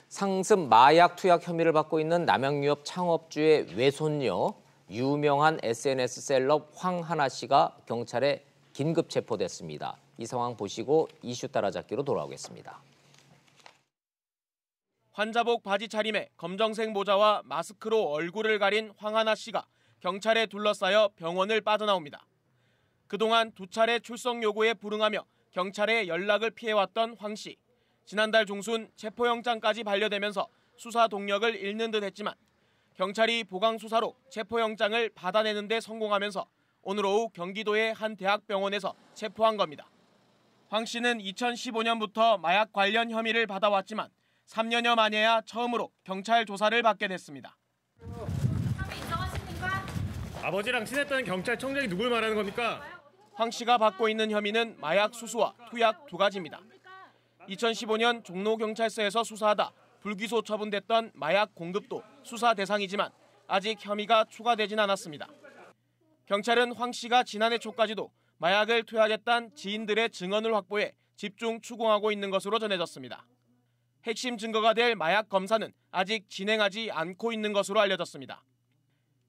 상습 마약 투약 혐의를 받고 있는 남양유업 창업주의 외손녀, 유명한 SNS 셀럽 황하나 씨가 경찰에 긴급 체포됐습니다. 이 상황 보시고 이슈 따라잡기로 돌아오겠습니다. 환자복 바지 차림에 검정색 모자와 마스크로 얼굴을 가린 황하나 씨가 경찰에 둘러싸여 병원을 빠져나옵니다. 그동안 두 차례 출석 요구에 불응하며 경찰에 연락을 피해왔던 황 씨. 지난달 중순 체포영장까지 반려되면서 수사 동력을 잃는 듯 했지만 경찰이 보강 수사로 체포영장을 받아내는 데 성공하면서 오늘 오후 경기도의 한 대학병원에서 체포한 겁니다. 황 씨는 2015년부터 마약 관련 혐의를 받아왔지만 3년여 만에야 처음으로 경찰 조사를 받게 됐습니다. 아버지랑 친했던 경찰청장이 누굴 말하는 겁니까? 황 씨가 받고 있는 혐의는 마약 수수와 투약 두 가지입니다. 2015년 종로경찰서에서 수사하다 불기소 처분됐던 마약 공급도 수사 대상이지만 아직 혐의가 추가되진 않았습니다. 경찰은 황 씨가 지난해 초까지도 마약을 투약했던 지인들의 증언을 확보해 집중 추궁하고 있는 것으로 전해졌습니다. 핵심 증거가 될 마약 검사는 아직 진행하지 않고 있는 것으로 알려졌습니다.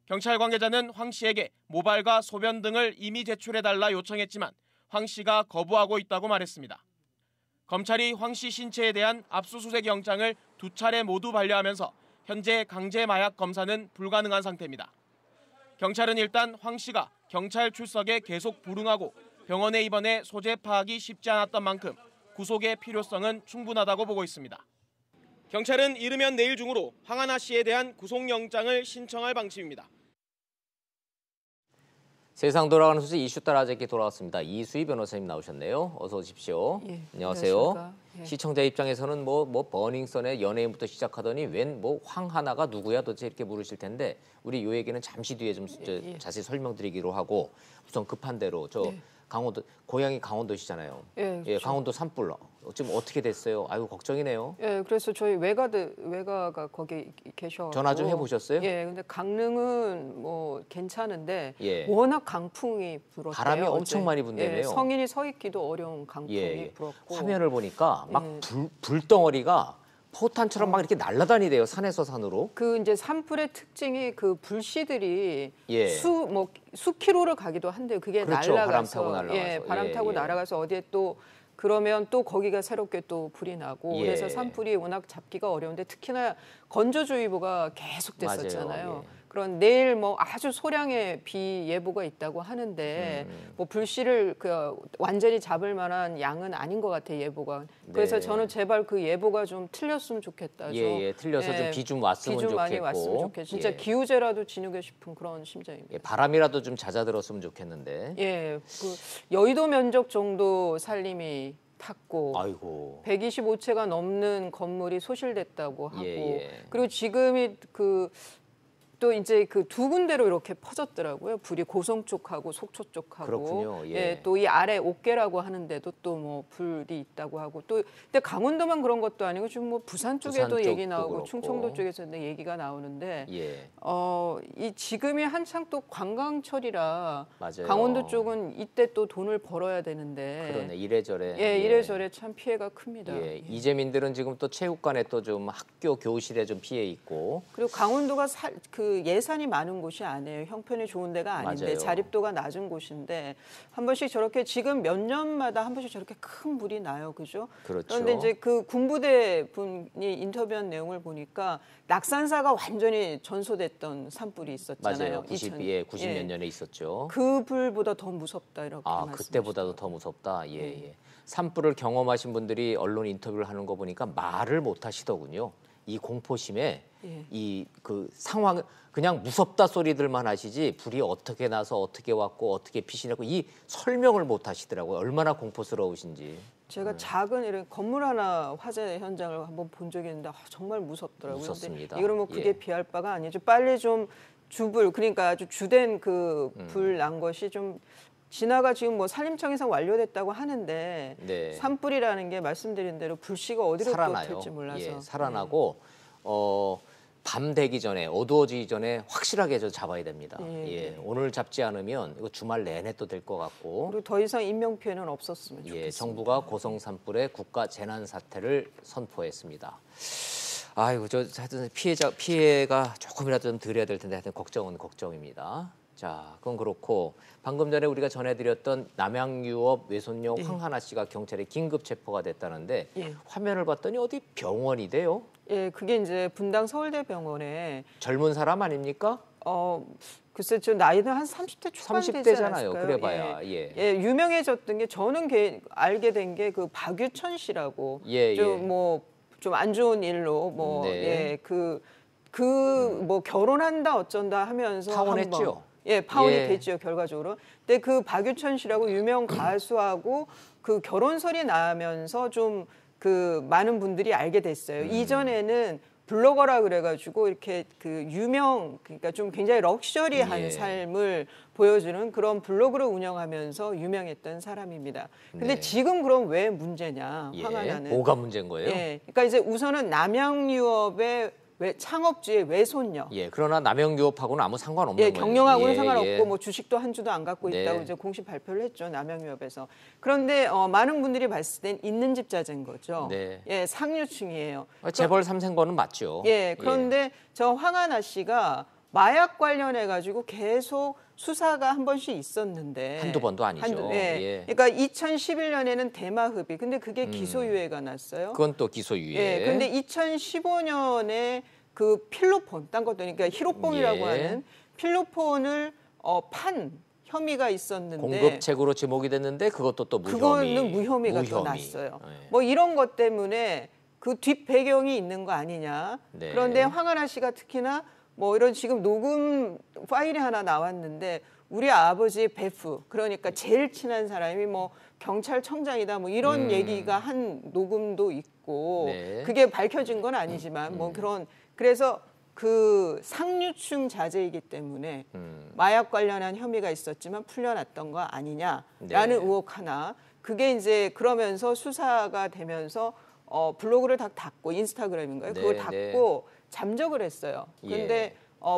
경찰 관계자는 황 씨에게 모발과 소변 등을 이미 제출해달라 요청했지만 황 씨가 거부하고 있다고 말했습니다. 검찰이 황 씨 신체에 대한 압수수색 영장을 두 차례 모두 반려하면서 현재 강제 마약 검사는 불가능한 상태입니다. 경찰은 일단 황 씨가 경찰 출석에 계속 불응하고 병원에 입원해 소재 파악이 쉽지 않았던 만큼 구속의 필요성은 충분하다고 보고 있습니다. 경찰은 이르면 내일 중으로 황하나 씨에 대한 구속영장을 신청할 방침입니다. 세상 돌아가는 소식 이슈 따라잡기 돌아왔습니다. 이수희 변호사님 나오셨네요. 어서 오십시오. 예, 안녕하세요. 예. 시청자 입장에서는 뭐 버닝썬의 연예인부터 시작하더니 웬 뭐 황하나가 누구야 도대체 이렇게 물으실 텐데 우리 요 얘기는 잠시 뒤에 좀 자세히 설명드리기로 하고 우선 급한 대로 강원도 고향이 강원도시잖아요. 예, 그렇죠. 강원도 산불 지금 어떻게 됐어요? 아유 걱정이네요. 예, 그래서 저희 외가가 거기 계셔. 전화 좀 해보셨어요? 예, 근데 강릉은 뭐 괜찮은데 예. 워낙 강풍이 불었대요. 바람이 엄청 많이 분대네요. 예, 성인이 서 있기도 어려운 강풍이 불었고. 화면을 보니까 막 불덩어리가 포탄처럼 막 이렇게 날아다니대요. 산에서 산으로. 그 이제 산불의 특징이 그 불씨들이 예. 수킬로를 가기도 한데요. 그게 그렇죠. 날아가서 바람 타고 날아가서. 예, 바람 타고 날아가서 어디에 또 그러면 또 거기가 새롭게 또 불이 나고 그래서 산불이 워낙 잡기가 어려운데 특히나 건조주의보가 계속 됐었잖아요. 맞아요. 예. 그런 내일 뭐 아주 소량의 비 예보가 있다고 하는데 뭐 불씨를 완전히 잡을 만한 양은 아닌 것 같아요, 예보가. 그래서 저는 제발 그 예보가 좀 틀렸으면 좋겠다. 틀려서 좀 비 좀 왔으면 좋겠고. 많이 왔으면 좋겠고. 진짜 기우제라도 지누고 싶은 그런 심정입니다. 바람이라도 좀 잦아들었으면 좋겠는데. 예, 그 여의도 면적 정도 살림이 탔고 아이고. 125채가 넘는 건물이 소실됐다고 하고 예. 그리고 지금이 또 이제 그 두 군데로 이렇게 퍼졌더라고요. 불이 고성 쪽하고 속초 쪽하고. 그렇군요. 예, 또 이 아래 옥계라고 하는데도 또 뭐 불이 있다고 하고 또 근데 강원도만 그런 것도 아니고 지금 뭐 부산 쪽에도 얘기 나오고 그렇고. 충청도 쪽에서 얘기가 나오는데 예. 이 지금이 한창 또 관광철이라 맞아요. 강원도 쪽은 이때 또 돈을 벌어야 되는데. 그러네. 이래저래. 예, 이래저래 참 피해가 큽니다. 예. 이재민들은 지금 또 체육관에 또 좀 학교 교실에 좀 피해 있고. 그리고 강원도가 그 예산이 많은 곳이 아니에요. 형편이 좋은 데가 아닌데 맞아요. 자립도가 낮은 곳인데 한 번씩 저렇게 지금 몇 년마다 한 번씩 저렇게 큰 불이 나요, 그죠? 그렇죠. 그런데 이제 그 군부대 분이 인터뷰한 내용을 보니까 낙산사가 완전히 전소됐던 산불이 있었잖아요. 맞아요. 90몇 년에 있었죠. 그 불보다 더 무섭다 이렇게 말씀하셨어요. 그때보다도 더 무섭다. 예. 산불을 경험하신 분들이 언론 인터뷰를 하는 거 보니까 말을 못 하시더군요. 이 공포심에 이 그 상황 그냥 무섭다 소리들만 하시지 불이 어떻게 나서 어떻게 왔고 어떻게 빛이 나고 이 설명을 못 하시더라고요. 얼마나 공포스러우신지. 제가 작은 이런 건물 하나 화재 현장을 한번 본 적이 있는데 정말 무섭더라고요. 무섭습니다. 이거는 뭐 그게 비할 바가 아니죠. 빨리 좀 그러니까 아주 주된 그 불 난 것이 좀 진화가 지금 뭐 산림청에서 완료됐다고 하는데 산불이라는 게 말씀드린 대로 불씨가 어디로 또 될지 몰라서 살아나고 밤 되기 전에 어두워지기 전에 확실하게 잡아야 됩니다. 오늘 잡지 않으면 이거 주말 내내 또 될 것 같고 그리고 더 이상 인명 피해는 없었으면 좋겠습니다. 정부가 고성 산불의 국가 재난 사태를 선포했습니다. 아이고 저 하여튼 피해가 조금이라도 좀 덜해야 될 텐데 하여튼 걱정은 걱정입니다. 자, 그건 그렇고 방금 전에 우리가 전해드렸던 남양유업 외손녀 황하나 씨가 경찰에 긴급 체포가 됐다는데 화면을 봤더니 어디 병원이래요? 예, 그게 이제 분당 서울대병원에 젊은 사람 아닙니까? 글쎄 저 나이는 한 30대 초반 되지 30대잖아요. 않았을까요? 그래봐야 예, 유명해졌던 게 저는 알게 된 게 그 박유천 씨라고 좀 안 좋은 일로 뭐 결혼한다 어쩐다 하면서 파혼했죠. 파혼이 됐죠 결과적으로. 근데 그 박유천 씨라고 유명 가수하고 그 결혼설이 나면서 좀 그 많은 분들이 알게 됐어요. 이전에는 블로거라 그래가지고 이렇게 그러니까 좀 굉장히 럭셔리한 삶을 보여주는 그런 블로그를 운영하면서 유명했던 사람입니다. 근데 지금 그럼 왜 문제냐? 황하나는 뭐가 문제인 거예요? 그러니까 이제 우선은 남양유업의 창업주의 외손녀. 그러나 남양유업하고는 아무 상관없는 거예요. 경영하고는 상관없고 뭐 주식도 한 주도 안 갖고 있다고 이제 공식 발표를 했죠. 남양유업에서. 그런데 많은 분들이 봤을 땐 있는 집 자제인 거죠. 상류층이에요. 재벌 3세권은 맞죠. 그런데 저 황하나 씨가 마약 관련해 가지고 계속 수사가 한 번씩 있었는데 한두 번도 아니죠. 그러니까 2011년에는 대마흡입. 근데 그게 기소유예가 났어요. 그건 또 기소유예. 근데 2015년에 그 필로폰, 딴 것도 그러니까 히로뽕이라고 하는 필로폰을 판 혐의가 있었는데 공급책으로 지목이 됐는데 그것도 또 그거는 무혐의가 또 났어요. 뭐 이런 것 때문에 그 뒷 배경이 있는 거 아니냐. 그런데 황하나 씨가 특히나 뭐 이런 지금 녹음 파일이 하나 나왔는데 우리 아버지 베프 그러니까 제일 친한 사람이 뭐 경찰청장이다 뭐 이런 얘기가 한 녹음도 있고 그게 밝혀진 건 아니지만 뭐 그래서 그 상류층 자제이기 때문에 마약 관련한 혐의가 있었지만 풀려났던 거 아니냐라는 의혹 하나. 그게 이제 그러면서 수사가 되면서 블로그를 다 닫고 인스타그램인가요? 그걸 닫고 잠적을 했어요. 근데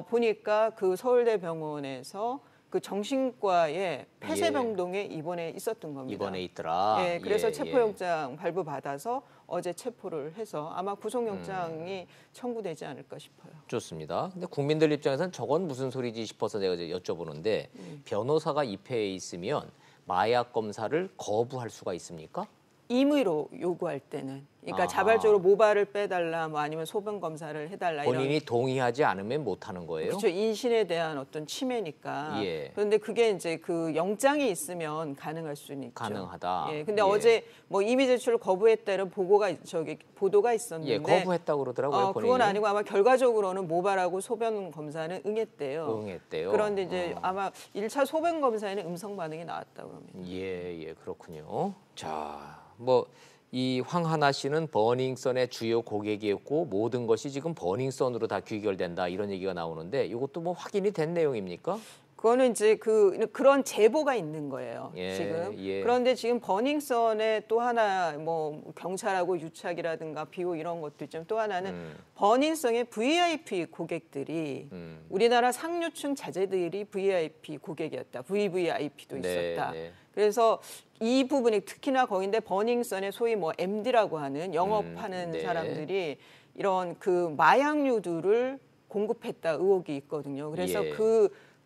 보니까 그 서울대병원에서 그 정신과의 폐쇄병동에 입원해 있었던 겁니다. 입원해 있더라. 그래서 체포영장 발부받아서 어제 체포를 해서 아마 구속영장이 청구되지 않을까 싶어요. 좋습니다. 근데 국민들 입장에서는 저건 무슨 소리지 싶어서 제가 이제 여쭤보는데 변호사가 입회해 있으면 마약 검사를 거부할 수가 있습니까? 임의로 요구할 때는 그러니까 자발적으로 모발을 빼달라 뭐 아니면 소변 검사를 해달라 본인이 동의하지 않으면 못 하는 거예요? 그렇죠. 인신에 대한 어떤 침해니까. 그런데 그게 이제 그 영장이 있으면 가능할 수는 있죠. 가능하다. 근데 어제 뭐 임의 제출을 거부했다는 보도가 있었는데 거부했다고 그러더라고요. 본인이. 그건 아니고 아마 결과적으로는 모발하고 소변 검사는 응했대요. 그런데 이제 아마 1차 소변 검사에는 음성 반응이 나왔다고 합니다. 그렇군요. 자, 뭐 이 황하나 씨는 버닝썬의 주요 고객이었고 모든 것이 지금 버닝썬으로 다 귀결된다 이런 얘기가 나오는데 이것도 뭐 확인이 된 내용입니까? 그거는 이제 그런 제보가 있는 거예요. 지금. 그런데 지금 버닝썬에 또 하나 뭐 경찰하고 유착이라든가 비호 이런 것도 있지만 또 하나는 버닝썬의 VIP 고객들이 우리나라 상류층 자제들이 VIP 고객이었다. VVIP도 있었다. 그래서 이 부분이 특히나 거긴데 버닝썬의 소위 뭐 MD라고 하는 영업하는 사람들이 이런 그 마약류들을 공급했다 의혹이 있거든요. 그래서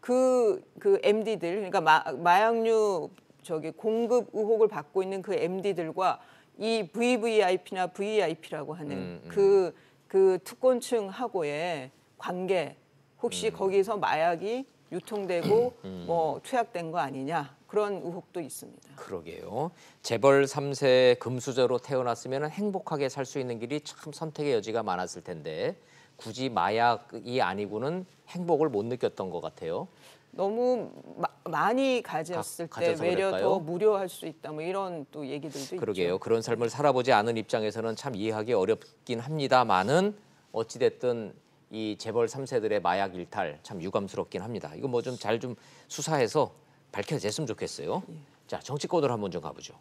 그 MD들 그러니까 마약류 공급 의혹을 받고 있는 그 MD들과 이 VVIP나 VIP라고 하는 그 특권층하고의 관계 혹시 거기서 마약이 유통되고 뭐 투약된 거 아니냐 그런 의혹도 있습니다. 그러게요. 재벌 3세 금수저로 태어났으면 행복하게 살 수 있는 길이 참 선택의 여지가 많았을 텐데 굳이 마약이 아니고는 행복을 못 느꼈던 것 같아요. 너무 많이 가졌을 때 외려 더 무료할 수 있다. 뭐 이런 또 얘기들도 그러게요. 있죠. 그런 삶을 살아보지 않은 입장에서는 참 이해하기 어렵긴 합니다만은 어찌됐든 이 재벌 3세들의 마약 일탈 참 유감스럽긴 합니다. 이거 뭐 좀 잘 좀 수사해서 밝혀졌으면 좋겠어요. 자, 정치권으로 한번 좀 가보죠.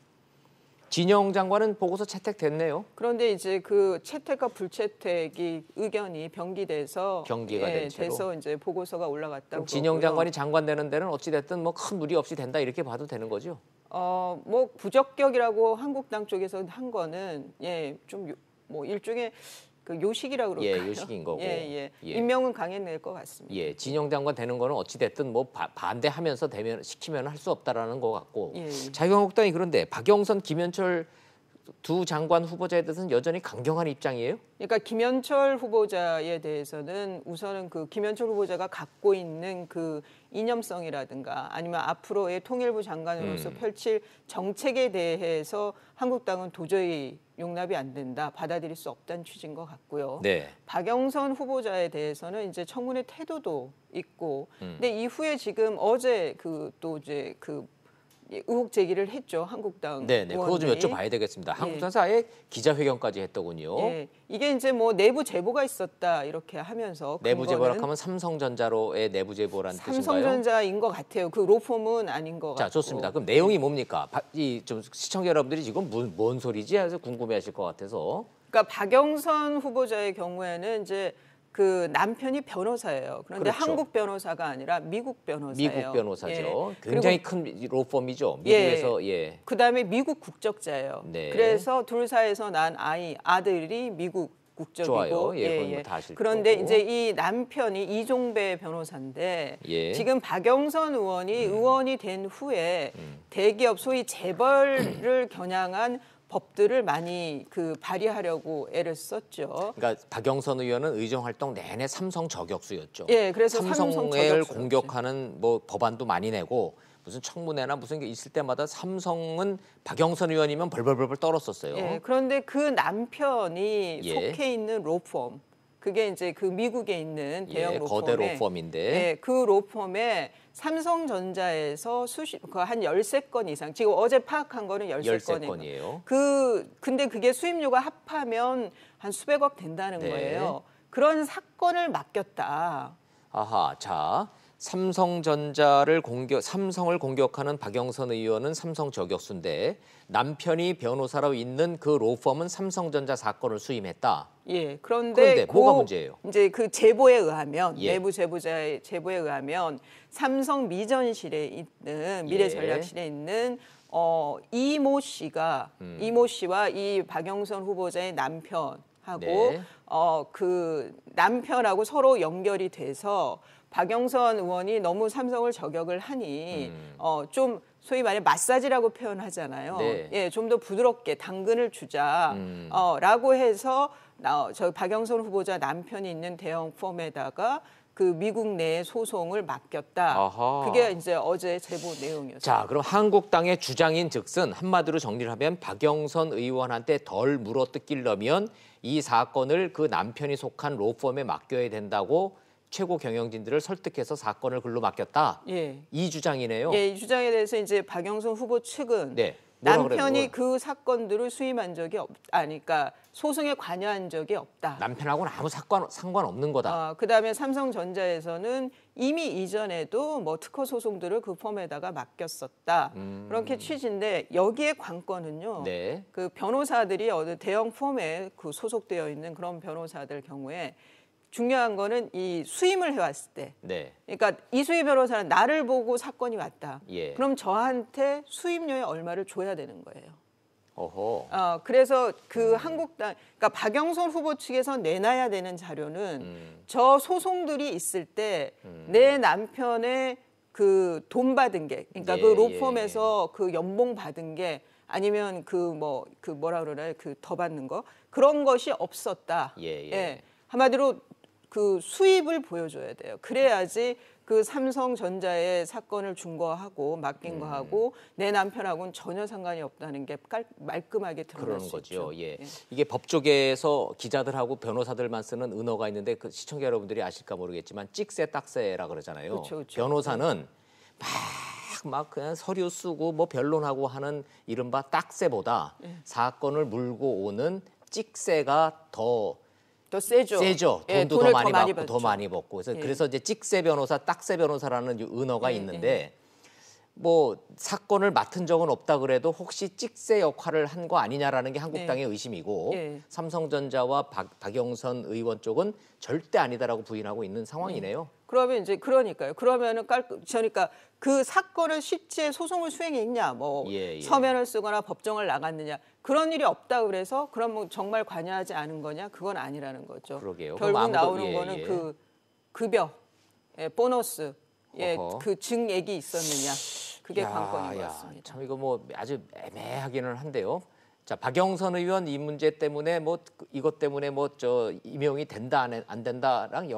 진영 장관은 보고서 채택됐네요. 그런데 이제 그 채택과 불채택이 의견이 병기가 돼서 이제 보고서가 올라갔다고. 진영 장관이 장관 되는 데는 어찌 됐든 뭐 큰 무리 없이 된다 이렇게 봐도 되는 거죠. 뭐 부적격이라고 한국당 쪽에서 한 거는 좀 뭐 일종의 그 요식이라고 그럴까요? 예, 요식인 거고. 예. 예. 임명은 강행될 것 같습니다. 예, 진영 장관 되는 거는 어찌 됐든 뭐 반대하면서 되면 시키면 할 수 없다라는 것 같고. 예. 자유한국당이 그런데 박영선, 김현철 두 장관 후보자에 대해서는 여전히 강경한 입장이에요? 그러니까 김현철 후보자에 대해서는 우선은 그 김현철 후보자가 갖고 있는 그 이념성이라든가 아니면 앞으로의 통일부 장관으로서 펼칠 정책에 대해서 한국당은 도저히 용납이 안 된다, 받아들일 수 없다는 취지인 것 같고요. 네. 박영선 후보자에 대해서는 이제 청문회 태도도 있고, 근데 이후에 지금 어제 또 이제 의혹 제기를 했죠, 한국당 네네. 그거 좀 의원들이. 여쭤봐야 되겠습니다. 한국당에서 아예 기자회견까지 했더군요. 예, 이게 이제 뭐 내부 제보가 있었다 이렇게 하면서 내부 제보라 하면 삼성전자로의 내부 제보라는 뜻인가요? 삼성전자인 것 같아요. 그 로펌은 아닌 것 같고. 자, 좋습니다. 그럼 내용이 뭡니까? 좀 시청자 여러분들이 지금 뭔 소리지 해서 궁금해하실 것 같아서. 그러니까 박영선 후보자의 경우에는 이제 그 남편이 변호사예요. 그런데 그렇죠. 한국 변호사가 아니라 미국 변호사예요. 미국 변호사죠. 예. 굉장히 큰 로펌이죠. 미국에서 예. 그다음에 미국 국적자예요. 네. 그래서 둘 사이에서 난 아들이 미국 국적이고. 좋아요. 예, 그건 뭐다 아실 그런데 거고. 이제 이 남편이 이종배 변호사인데 예. 지금 박영선 의원이 의원이 된 후에 대기업 소위 재벌을 겨냥한 법들을 많이 발의하려고 애를 썼죠. 그러니까 박영선 의원은 의정 활동 내내 삼성 저격수였죠. 예, 그래서 삼성 삼성을 저격수였죠. 공격하는 뭐 법안도 많이 내고 무슨 청문회나 무슨 게 있을 때마다 삼성은 박영선 의원이면 벌벌벌 떨었었어요. 예, 그런데 그 남편이 예. 속해 속해 있는 로펌, 그게 이제 그 미국에 있는 대형 예, 로펌에, 거대 로펌인데. 예, 그 로펌에 삼성전자에서 한 13건 이상, 지금 어제 파악한 거는 13건이에요. 13건이에요. 근데 그게 수입료가 합하면 한 수백억 된다는 네. 거예요. 그런 사건을 맡겼다. 아하, 자, 삼성을 공격하는 박영선 의원은 삼성 저격수인데 남편이 변호사로 있는 그 로펌은 삼성전자 사건을 수임했다. 예, 그런데 뭐가 문제예요? 이제 그 제보에 의하면 예. 내부 제보자의 제보에 의하면 삼성 미전실에 있는 미래전략실에 있는 이모 씨가 이모 씨와 이 박영선 후보자의 남편하고 네. 그 남편하고 서로 연결이 돼서 박영선 의원이 너무 삼성을 저격을 하니 좀 소위 말해 마사지라고 표현하잖아요. 네. 예, 좀 더 부드럽게 당근을 주자라고 해서 저 박영선 후보자 남편이 있는 대형 펌에다가 그 미국 내 소송을 맡겼다. 아하. 그게 이제 어제 제보 내용이었어요. 자, 그럼 한국당의 주장인즉슨 한마디로 정리를 하면 박영선 의원한테 덜 물어뜯기려면 이 사건을 그 남편이 속한 로펌에 맡겨야 된다고 최고 경영진들을 설득해서 사건을 글로 맡겼다. 예. 이 주장이네요. 예, 이 주장에 대해서 이제 박영선 후보 측은 네. 뭐라 남편이 그래요? 그 사건들을 수임한 적이 그러니까 소송에 관여한 적이 없다. 남편하고는 아무 상관없는 거다. 그다음에 삼성전자에서는 이미 이전에도 뭐 특허 소송들을 그 펌에다가 맡겼었다. 그렇게 취지인데 여기에 관건은요. 네. 그 변호사들이 어느 대형 펌에 그 소속되어 있는 그런 변호사들 경우에 중요한 거는 이 수임을 해왔을 때, 네. 그러니까 이수희 변호사는 나를 보고 사건이 왔다. 예. 그럼 저한테 수임료의 얼마를 줘야 되는 거예요. 어허. 그래서 그 한국당, 그러니까 박영선 후보 측에서 내놔야 되는 자료는 저 소송들이 있을 때 내 남편의 그 돈 받은 게, 그러니까 예, 그 로펌에서 그 연봉 받은 게 아니면 뭐라 그러나요? 그 더 받는 거 그런 것이 없었다. 예. 한마디로 그 수입을 보여줘야 돼요. 그래야지 그 삼성전자의 사건을 준 거하고 맡긴 거하고 내 남편하고는 전혀 상관이 없다는 게 말끔하게 드러날 그러는 수 거죠. 있죠. 예. 이게 법조계에서 기자들하고 변호사들만 쓰는 은어가 있는데 그 시청자 여러분들이 아실까 모르겠지만 찍새 딱새라 그러잖아요. 그렇죠. 변호사는 막 그냥 서류 쓰고 뭐 변론하고 하는 이른바 딱새보다 사건을 물고 오는 찍새가 더 세죠. 돈도 돈을 더 많이 받고 받죠. 더 많이 먹고. 그래서 이제 찍새 변호사, 딱새 변호사라는 은어가 있는데 뭐 사건을 맡은 적은 없다 그래도 혹시 찍새 역할을 한 거 아니냐라는 게 한국당의 네. 의심이고 네. 삼성전자와 박영선 의원 쪽은 절대 아니다라고 부인하고 있는 상황이네요. 그러면 이제 그러니까요. 그러면은 그러니까 그 사건을 실제 소송을 수행했냐, 뭐 예, 예. 서면을 쓰거나 법정을 나갔느냐 그런 일이 없다 그래서 그럼 뭐 정말 관여하지 않은 거냐? 그건 아니라는 거죠. 그러게요. 결국 나오는 예, 거는 예. 그 급여, 보너스, 어허. 그 증액이 있었느냐? 그게 관건인 것 같습니다. 참 이거 뭐 아주 애매하기는 한데요. 자, 박영선 의원 이 문제 때문에 뭐 이것 때문에 뭐 저 임용이 된다 안 된다랑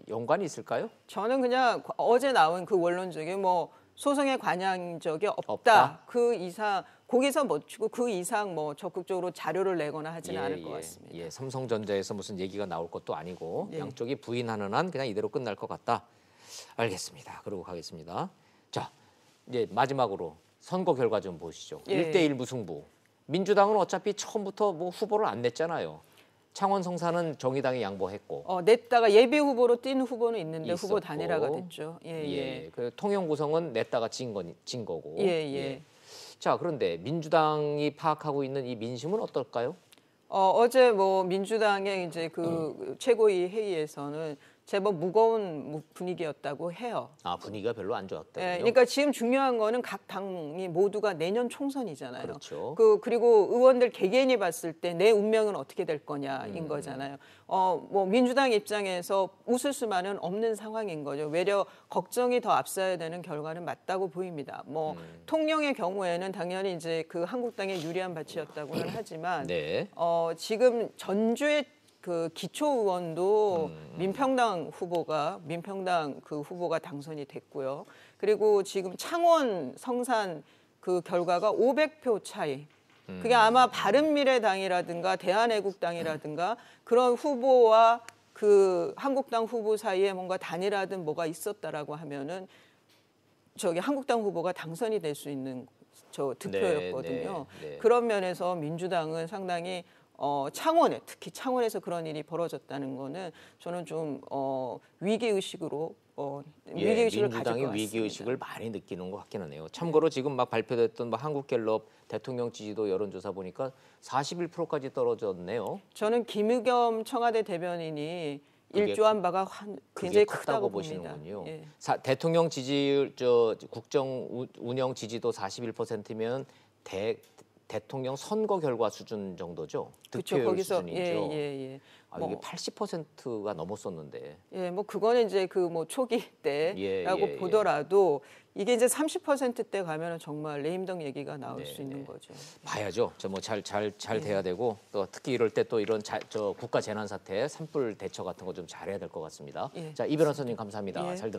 연관이 있을까요? 저는 그냥 어제 나온 그 원론적인 뭐 소송에 관여한 적이 없다. 없다? 그 이상 거기서 멈추고 그 이상 뭐 적극적으로 자료를 내거나 하지는 않을 것 같습니다. 예, 삼성전자에서 무슨 얘기가 나올 것도 아니고 예. 양쪽이 부인하는 한 그냥 이대로 끝날 것 같다. 알겠습니다. 그러고 가겠습니다. 자, 이제 마지막으로 선거 결과 좀 보시죠. 예. 1대1 무승부. 민주당은 어차피 처음부터 뭐 후보를 안 냈잖아요. 창원 성사는 정의당이 양보했고. 냈다가 예비 후보로 뛴 후보는 있는데 있었고. 후보 단일화가 됐죠. 예. 그 통영 구성은 냈다가 진 거고. 예. 자, 그런데 민주당이 파악하고 있는 이 민심은 어떨까요? 어제 뭐 민주당의 이제 그 최고위 회의에서는 제법 무거운 분위기였다고 해요. 아, 분위기가 별로 안 좋았대요. 그러니까 지금 중요한 거는 각 당이 모두가 내년 총선이잖아요. 그렇죠. 그리고 의원들 개개인이 봤을 때 내 운명은 어떻게 될 거냐인 거잖아요. 뭐 민주당 입장에서 웃을 수만은 없는 상황인 거죠. 외려 걱정이 더 앞서야 되는 결과는 맞다고 보입니다. 뭐 통영의 경우에는 당연히 이제 그 한국당의 유리한 바치였다고는 하지만 네. 지금 전주의 그 기초 의원도 민평당 그 후보가 당선이 됐고요. 그리고 지금 창원 성산 그 결과가 500표 차이. 그게 아마 바른미래당이라든가 대한애국당이라든가 그런 후보와 그 한국당 후보 사이에 뭔가 단일화든 뭐가 있었다라고 하면은 저기 한국당 후보가 당선이 될 수 있는 저 득표였거든요. 네. 그런 면에서 민주당은 상당히 창원에 특히 창원에서 그런 일이 벌어졌다는 거는 저는 좀 위기 의식으로 위기 의식을 가질 것 민주당이 같습니다. 위기 의식을 많이 느끼는 것 같기는 해요. 참고로 지금 막 발표됐던 뭐 한국갤럽 대통령 지지도 여론조사 보니까 41%까지 떨어졌네요. 저는 김의겸 청와대 대변인이 일조한 바가 굉장히 크다고 봅니다. 보시는군요. 예. 대통령 지지율 국정 운영 지지도 41%면 대통령 선거 결과 수준 정도죠. 그렇죠. 득표율 거기서 수준이죠. 예. 이게 80%가 넘었었는데. 예, 뭐 그거는 이제 그 뭐 초기 때라고 보더라도 이게 이제 30%대 가면은 정말 레임덕 얘기가 나올 수 있는 거죠. 봐야죠. 뭐 잘 돼야 되고 또 특히 이럴 때 또 이런 국가 재난 사태 산불 대처 같은 거 좀 잘해야 될 것 같습니다. 자, 이 변호사님 감사합니다. 잘